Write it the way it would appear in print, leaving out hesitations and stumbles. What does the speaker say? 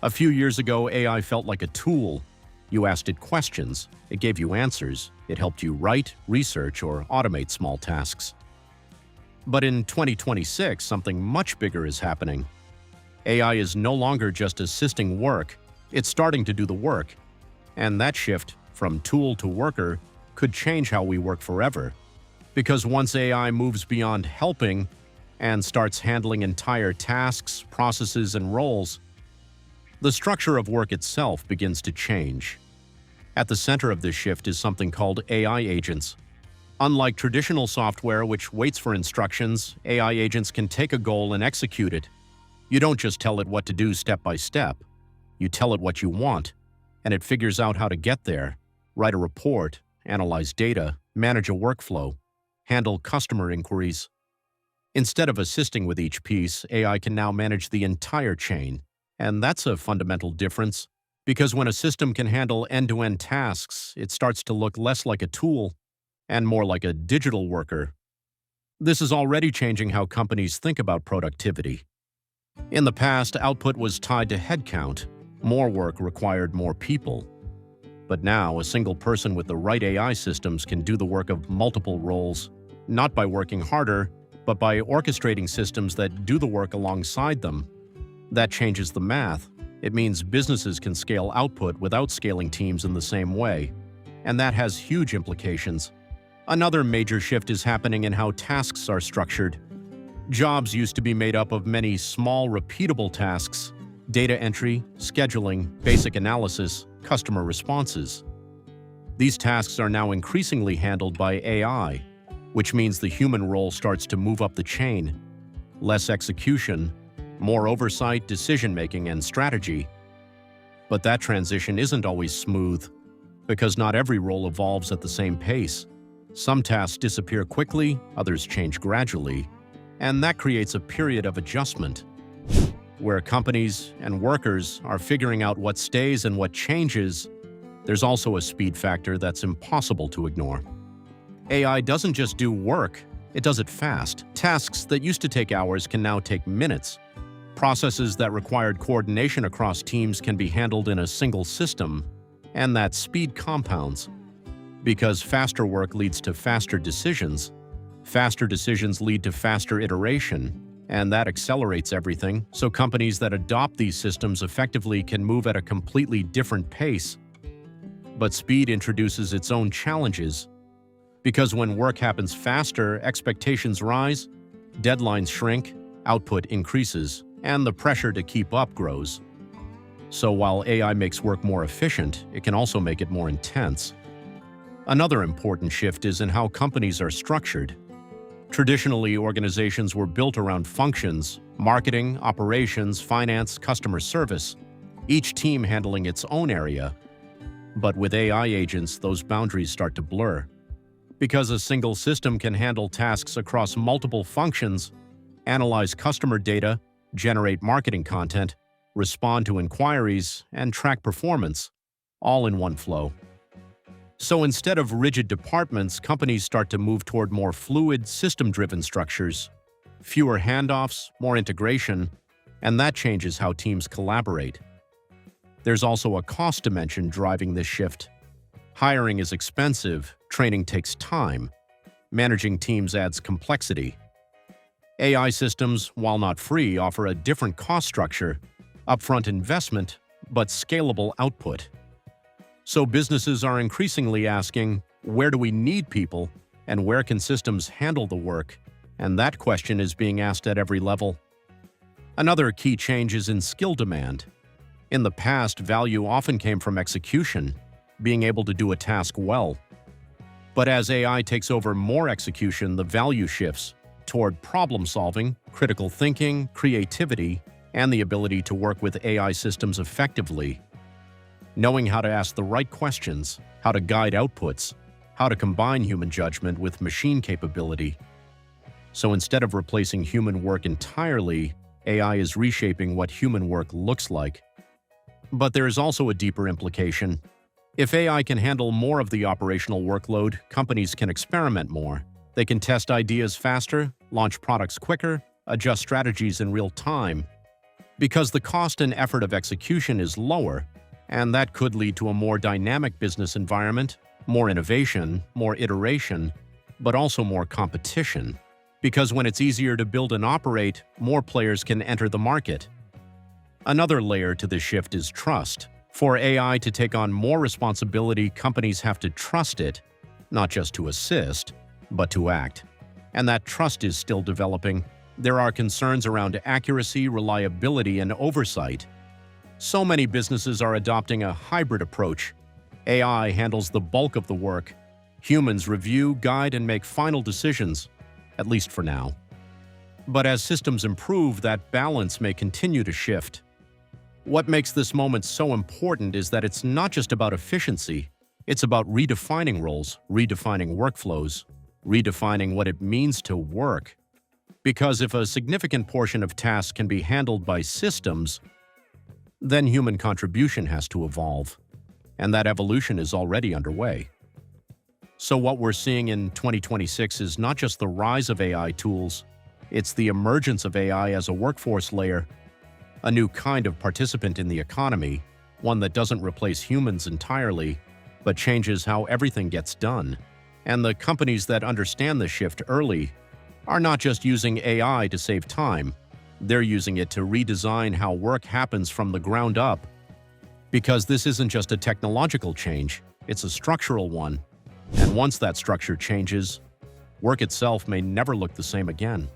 A few years ago, AI felt like a tool. You asked it questions, it gave you answers, it helped you write, research, or automate small tasks. But in 2026, something much bigger is happening. AI is no longer just assisting work, it's starting to do the work. And that shift, from tool to worker, could change how we work forever. Because once AI moves beyond helping and starts handling entire tasks, processes, and roles, the structure of work itself begins to change. At the center of this shift is something called AI agents. Unlike traditional software which waits for instructions, AI agents can take a goal and execute it. You don't just tell it what to do step by step. You tell it what you want, and it figures out how to get there, write a report, analyze data, manage a workflow, handle customer inquiries. Instead of assisting with each piece, AI can now manage the entire chain. And that's a fundamental difference, because when a system can handle end-to-end tasks, it starts to look less like a tool and more like a digital worker. This is already changing how companies think about productivity. In the past, output was tied to headcount. More work required more people. But now, a single person with the right AI systems can do the work of multiple roles, not by working harder, but by orchestrating systems that do the work alongside them. That changes the math. It means businesses can scale output without scaling teams in the same way. And that has huge implications. Another major shift is happening in how tasks are structured. Jobs used to be made up of many small, repeatable tasks: data entry, scheduling, basic analysis, customer responses. These tasks are now increasingly handled by AI, which means the human role starts to move up the chain. Less execution, more oversight, decision-making, and strategy. But that transition isn't always smooth, because not every role evolves at the same pace. Some tasks disappear quickly, others change gradually, and that creates a period of adjustment, where companies and workers are figuring out what stays and what changes. There's also a speed factor that's impossible to ignore. AI doesn't just do work, it does it fast. Tasks that used to take hours can now take minutes. Processes that required coordination across teams can be handled in a single system, and that speed compounds. Because faster work leads to faster decisions lead to faster iteration, and that accelerates everything, so companies that adopt these systems effectively can move at a completely different pace. But speed introduces its own challenges. Because when work happens faster, expectations rise, deadlines shrink, output increases, and the pressure to keep up grows. So while AI makes work more efficient, it can also make it more intense. Another important shift is in how companies are structured. Traditionally, organizations were built around functions: marketing, operations, finance, customer service, each team handling its own area. But with AI agents, those boundaries start to blur. Because a single system can handle tasks across multiple functions, analyze customer data, generate marketing content, respond to inquiries, and track performance, all in one flow. So instead of rigid departments, companies start to move toward more fluid, system-driven structures. Fewer handoffs, more integration, and that changes how teams collaborate. There's also a cost dimension driving this shift. Hiring is expensive, training takes time, managing teams adds complexity. AI systems, while not free, offer a different cost structure, upfront investment, but scalable output. So businesses are increasingly asking, where do we need people, and where can systems handle the work? And that question is being asked at every level. Another key change is in skill demand. In the past, value often came from execution, being able to do a task well. But as AI takes over more execution, the value shifts toward problem-solving, critical thinking, creativity, and the ability to work with AI systems effectively. Knowing how to ask the right questions, how to guide outputs, how to combine human judgment with machine capability. So instead of replacing human work entirely, AI is reshaping what human work looks like. But there is also a deeper implication. If AI can handle more of the operational workload, companies can experiment more. They can test ideas faster, launch products quicker, adjust strategies in real time. because the cost and effort of execution is lower, and that could lead to a more dynamic business environment, more innovation, more iteration, but also more competition. Because when it's easier to build and operate, more players can enter the market. Another layer to this shift is trust. For AI to take on more responsibility, companies have to trust it, not just to assist, but to act. And that trust is still developing. There are concerns around accuracy, reliability, and oversight. So many businesses are adopting a hybrid approach. AI handles the bulk of the work. Humans review, guide, and make final decisions, at least for now. But as systems improve, that balance may continue to shift. What makes this moment so important is that it's not just about efficiency, it's about redefining roles, redefining workflows, redefining what it means to work. Because if a significant portion of tasks can be handled by systems, then human contribution has to evolve. And that evolution is already underway. So what we're seeing in 2026 is not just the rise of AI tools, it's the emergence of AI as a workforce layer, a new kind of participant in the economy, one that doesn't replace humans entirely, but changes how everything gets done. And the companies that understand the shift early are not just using AI to save time, they're using it to redesign how work happens from the ground up. Because this isn't just a technological change, it's a structural one. And once that structure changes, work itself may never look the same again.